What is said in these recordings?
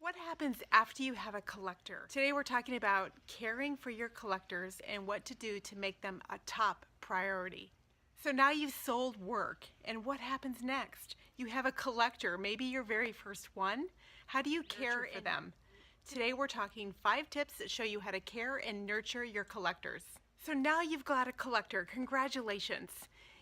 What happens after you have a collector? Today we're talking about caring for your collectors and what to do to make them a top priority. So now you've sold work, and what happens next? You have a collector, maybe your very first one. How do you care for them? Today we're talking 5 tips that show you how to care and nurture your collectors. So now you've got a collector. Congratulations.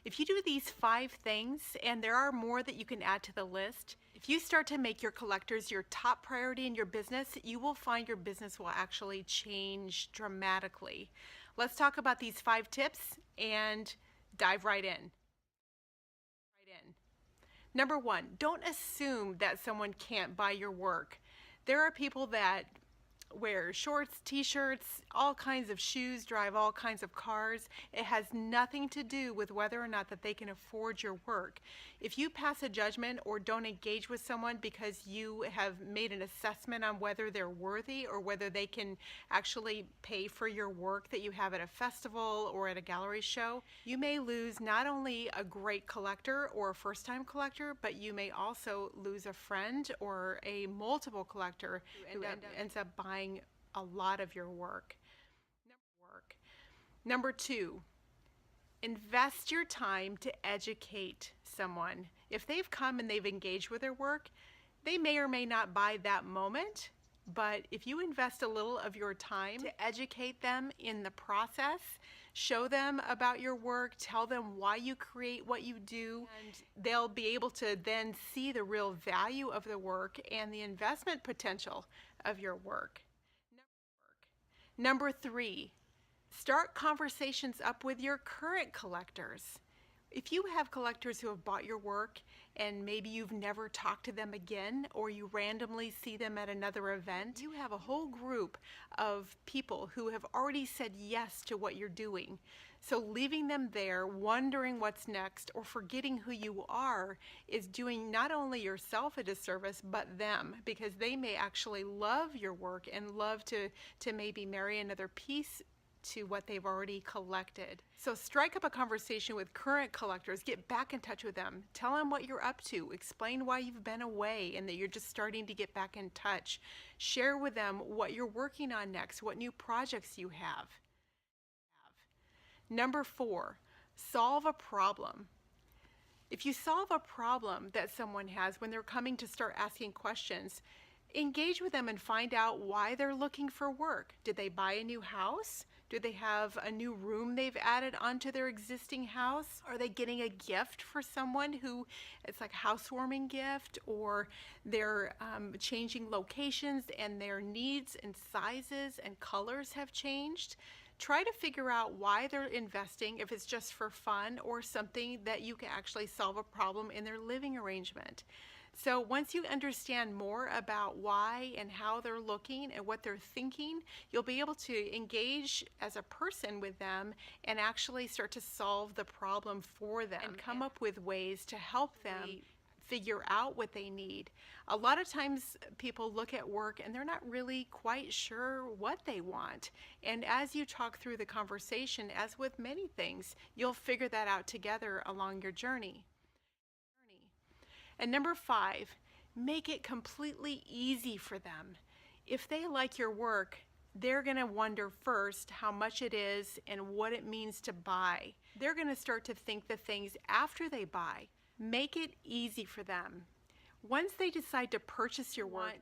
If you do these 5 things, and there are more that you can add to the list, if you start to make your collectors your top priority in your business, you will find your business will actually change dramatically. Let's talk about these 5 tips and dive right in. Number 1, don't assume that someone can't buy your work. There are people that wear shorts, t-shirts, all kinds of shoes, drive all kinds of cars. It has nothing to do with whether or not that they can afford your work. If you pass a judgment or don't engage with someone because you have made an assessment on whether they're worthy or whether they can actually pay for your work that you have at a festival or at a gallery show, you may lose not only a great collector or a first-time collector, but you may also lose a friend or a multiple collector who ends up buying a lot of your work. Number 2, invest your time to educate someone. If they've come and they've engaged with their work, they may or may not buy that moment, but if you invest a little of your time to educate them in the process, show them about your work, tell them why you create what you do, and they'll be able to then see the real value of the work and the investment potential of your work. Number 3, start conversations up with your current collectors. If you have collectors who have bought your work and maybe you've never talked to them again, or you randomly see them at another event, you have a whole group of people who have already said yes to what you're doing. So leaving them there, wondering what's next, or forgetting who you are is doing not only yourself a disservice, but them, because they may actually love your work and love to maybe marry another piece to what they've already collected. So strike up a conversation with current collectors, get back in touch with them, tell them what you're up to, explain why you've been away and that you're just starting to get back in touch. Share with them what you're working on next, what new projects you have. Number 4, solve a problem. If you solve a problem that someone has when they're coming to start asking questions, engage with them and find out why they're looking for work. Did they buy a new house? Do they have a new room they've added onto their existing house? Are they getting a gift for someone who it's like a housewarming gift, or they're changing locations and their needs and sizes and colors have changed? Try to figure out why they're investing, if it's just for fun or something that you can actually solve a problem in their living arrangement. So once you understand more about why and how they're looking and what they're thinking, you'll be able to engage as a person with them and actually start to solve the problem for them and come up with ways to help them figure out what they need. A lot of times people look at work and they're not really quite sure what they want. And as you talk through the conversation, as with many things, you'll figure that out together along your journey. And number 5, make it completely easy for them. If they like your work, they're going to wonder first how much it is and what it means to buy. They're going to start to think the things after they buy. Make it easy for them. Once they decide to purchase your work,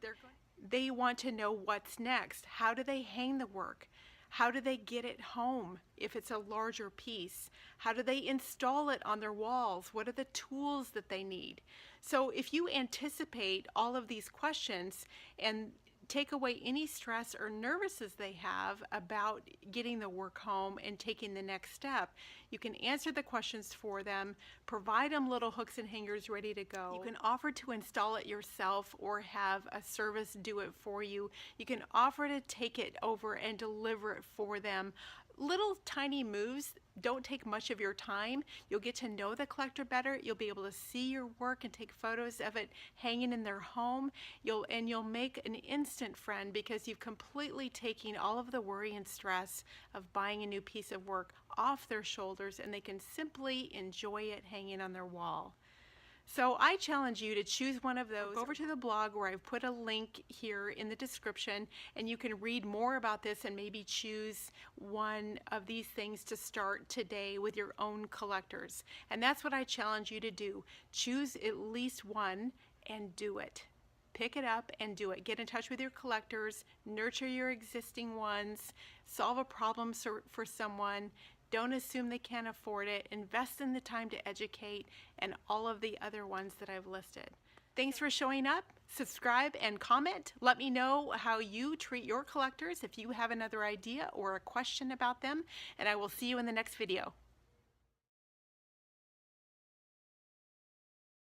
they want to know what's next. How do they hang the work? How do they get it home if it's a larger piece? How do they install it on their walls? What are the tools that they need? So if you anticipate all of these questions and take away any stress or nervousness they have about getting the work home and taking the next step, you can answer the questions for them, provide them little hooks and hangers ready to go. You can offer to install it yourself or have a service do it for you. You can offer to take it over and deliver it for them. Little tiny moves don't take much of your time. You'll get to know the collector better. You'll be able to see your work and take photos of it hanging in their home. You'll make an instant friend because you've completely taken all of the worry and stress of buying a new piece of work off their shoulders, and they can simply enjoy it hanging on their wall. So I challenge you to choose one of those. Go over to the blog where I've put a link here in the description, and you can read more about this and maybe choose one of these things to start today with your own collectors. And that's what I challenge you to do. Choose at least one and do it. Pick it up and do it. Get in touch with your collectors, nurture your existing ones, solve a problem for someone. Don't assume they can't afford it. Invest in the time to educate, and all of the other ones that I've listed. Thanks for showing up. Subscribe and comment. Let me know how you treat your collectors if you have another idea or a question about them, and I will see you in the next video.